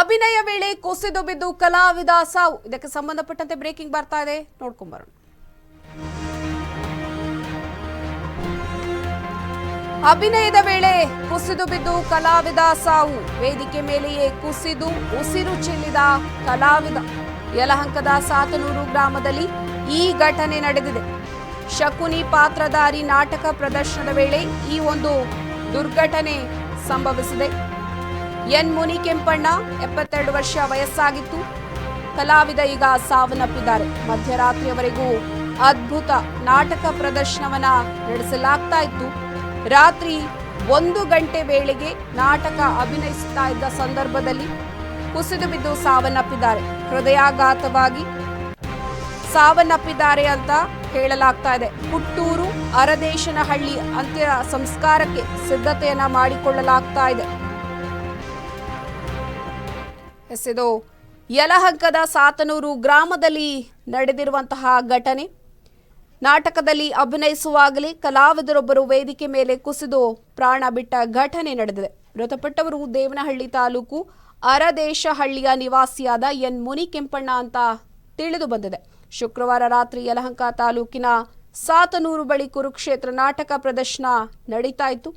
ಅಭಿನಯ ವೇಳೆ ಕುಸಿದು ಬಿದ್ದು ಕಲಾವಿದ ಸಾವು. ಇದಕ್ಕೆ ಸಂಬಂಧಪಟ್ಟಂತೆ ಬ್ರೇಕಿಂಗ್ ಬರ್ತಾ ಇದೆ, ನೋಡ್ಕೊಂಡು ಬರೋಣ. ಅಭಿನಯದ ವೇಳೆ ಕುಸಿದು ಬಿದ್ದು ಕಲಾವಿದ ಸಾವು. ವೇದಿಕೆ ಮೇಲೆಯೇ ಕುಸಿದು ಉಸಿರು ಚೆಲ್ಲಿದ ಕಲಾವಿದ. ಯಲಹಂಕದ ಸಾತನೂರು ಗ್ರಾಮದಲ್ಲಿ ಈ ಘಟನೆ ನಡೆದಿದೆ. ಶಕುನಿ ಪಾತ್ರಧಾರಿ ನಾಟಕ ಪ್ರದರ್ಶನದ ವೇಳೆ ಈ ಒಂದು ದುರ್ಘಟನೆ ಸಂಭವಿಸಿದೆ. ಎನ್ ಮುನಿಕೆಂಪಣ್ಣ 72 ವರ್ಷ ವಯಸ್ಸಾಗಿತ್ತು. ಕಲಾವಿದ ಈಗ ಸಾವನ್ನಪ್ಪಿದ್ದಾರೆ. ಮಧ್ಯರಾತ್ರಿಯವರೆಗೂ ಅದ್ಭುತ ನಾಟಕ ಪ್ರದರ್ಶನವನ್ನ ನಡೆಸಲಾಗ್ತಾ ಇತ್ತು. ರಾತ್ರಿ 1 ಗಂಟೆ ವೇಳೆಗೆ ನಾಟಕ ಅಭಿನಯಿಸುತ್ತಾ ಇದ್ದ ಸಂದರ್ಭದಲ್ಲಿ ಕುಸಿದು ಬಿದ್ದು ಸಾವನ್ನಪ್ಪಿದ್ದಾರೆ. ಹೃದಯಾಘಾತವಾಗಿ ಸಾವನ್ನಪ್ಪಿದ್ದಾರೆ ಅಂತ ಹೇಳಲಾಗ್ತಾ ಇದೆ. ಹುಟ್ಟೂರು ಅರದೇಶನಹಳ್ಳಿ ಅಂತ್ಯ ಸಂಸ್ಕಾರಕ್ಕೆ ಸಿದ್ಧತೆಯನ್ನ ಮಾಡಿಕೊಳ್ಳಲಾಗ್ತಾ ಇದೆ. ಇದು ಯಲಹಂಕದ ಸಾತನೂರು ಗ್ರಾಮದಲ್ಲಿ ನಡೆದಿರುವಂತಹ ಘಟನೆ. ನಾಟಕದಲ್ಲಿ ಅಭಿನಯಿಸುವಾಗಲೇ ಕಲಾವಿದರೊಬ್ಬರು ವೇದಿಕೆ ಮೇಲೆ ಕುಸಿದು ಪ್ರಾಣ ಬಿಟ್ಟ ಘಟನೆ ನಡೆದಿದೆ. ಮೃತಪಟ್ಟವರು ದೇವನಹಳ್ಳಿ ತಾಲೂಕು ಅರದೇಶಹಳ್ಳಿಯ ನಿವಾಸಿಯಾದ ಎನ್ ಮುನಿಕೆಂಪಣ್ಣ ಅಂತ ತಿಳಿದು ಬಂದಿದೆ. ಶುಕ್ರವಾರ ರಾತ್ರಿ ಯಲಹಂಕ ತಾಲೂಕಿನ ಸಾತನೂರು ಬಳಿ ಕುರುಕ್ಷೇತ್ರ ನಾಟಕ ಪ್ರದರ್ಶನ ನಡೀತಾ ಇತ್ತು.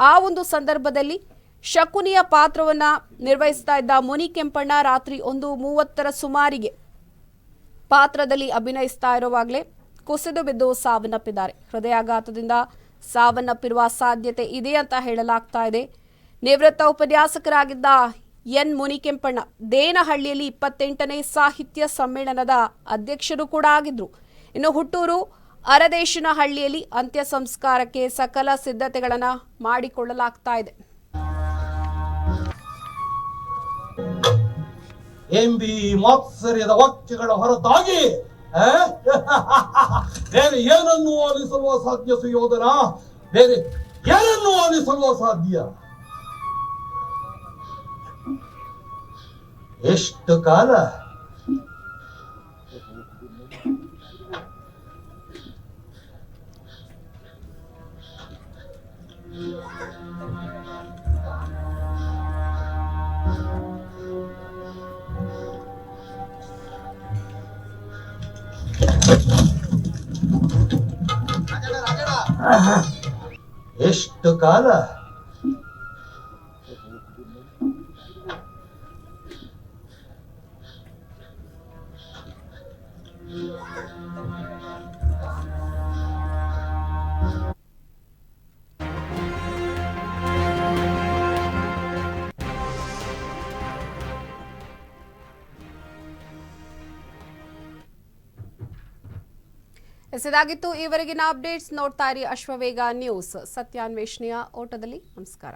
ಆ ಒಂದು ಸಂದರ್ಭದಲ್ಲಿ ಶಕುನಿಯ ಪಾತ್ರವನ್ನ ನಿರ್ವಹಿಸ್ತಾ ಇದ್ದ ಮುನಿಕೆಂಪಣ್ಣ ರಾತ್ರಿ 1:30 ಸುಮಾರಿಗೆ ಪಾತ್ರದಲ್ಲಿ ಅಭಿನಯಿಸ್ತಾ ಇರುವಾಗಲೇ ಕುಸಿದು ಬಿದ್ದು ಸಾವನ್ನಪ್ಪಿದ್ದಾರೆ. ಹೃದಯಾಘಾತದಿಂದ ಸಾವನ್ನಪ್ಪಿರುವ ಸಾಧ್ಯತೆ ಇದೆ ಅಂತ ಹೇಳಲಾಗ್ತಾ ಇದೆ. ನಿವೃತ್ತ ಉಪನ್ಯಾಸಕರಾಗಿದ್ದ ಎನ್ ಮುನಿಕೆಂಪಣ್ಣ ದೇನಹಳ್ಳಿಯಲ್ಲಿ 28ನೇ ಸಾಹಿತ್ಯ ಸಮ್ಮೇಳನದ ಅಧ್ಯಕ್ಷರು ಕೂಡ ಆಗಿದ್ರು. ಇನ್ನು ಹುಟ್ಟೂರು ಅರದೇಶನಹಳ್ಳಿಯಲ್ಲಿ ಅಂತ್ಯ ಸಂಸ್ಕಾರಕ್ಕೆ ಸಕಲ ಸಿದ್ಧತೆಗಳನ್ನ ಮಾಡಿಕೊಳ್ಳಲಾಗ್ತಾ ಇದೆ. ಎಂಬಿ ಮಾತ್ಸರ್ಯದ ವಾಕ್ಯಗಳ ಹೊರತಾಗಿ ಬೇರೆ ಏನನ್ನು ಆಲಿಸಲು ಅಸಾಧ್ಯ ಸುಯೋಧನ, ಬೇರೆ ಏನನ್ನು ಆಲಿಸಲು ಅಸಾಧ್ಯ. ಎಷ್ಟು ಕಾಲ ಎಷ್ಟು ಕಾಲ ಇದಾಗಿತ್ತು ಈವರೆಗಿನ ಅಪ್ಡೇಟ್ಸ್. ನೋಡ್ತಾ ಇರಿ ಅಶ್ವವೇಗ ನ್ಯೂಸ್, ಸತ್ಯಾನ್ವೇಷಣೆಯ ಓಟದಲ್ಲಿ. ನಮಸ್ಕಾರ.